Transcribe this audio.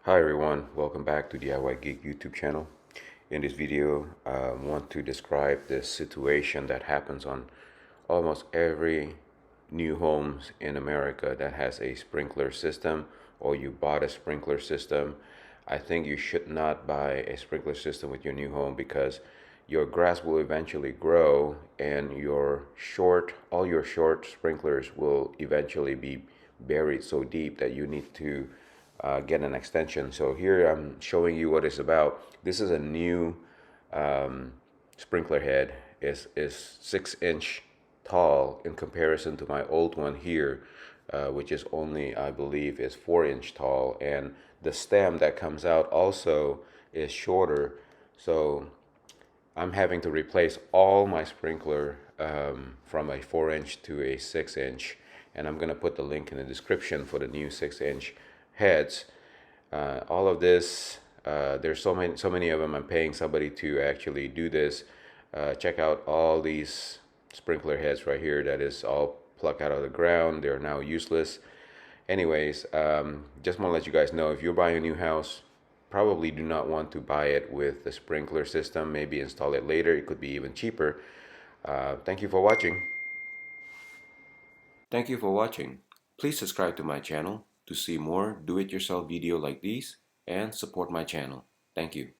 Hi everyone, welcome back to DIY Geek YouTube channel. In this video, I want to describe this situation that happens on almost every new homes in America that has a sprinkler system, or you bought a sprinkler system. I think you should not buy a sprinkler system with your new home because your grass will eventually grow and all your short sprinklers will eventually be buried so deep that you need to get an extension. So here I'm showing you what it's about. This is a new sprinkler head. Is 6 inch tall in comparison to my old one here, which is only, I believe, is 4 inch tall, and the stem that comes out also is shorter. So I'm having to replace all my sprinkler from a 4 inch to a 6 inch, and I'm gonna put the link in the description for the new 6 inch heads. All of this, there's so many of them. I'm paying somebody to actually do this. Check out all these sprinkler heads right here. That is all plucked out of the ground. They're now useless. Anyways, just want to let you guys know, if you're buying a new house, probably do not want to buy it with the sprinkler system. Maybe install it later. It could be even cheaper. Thank you for watching. Thank you for watching. Please subscribe to my channel to see more do-it-yourself video like these and support my channel. Thank you.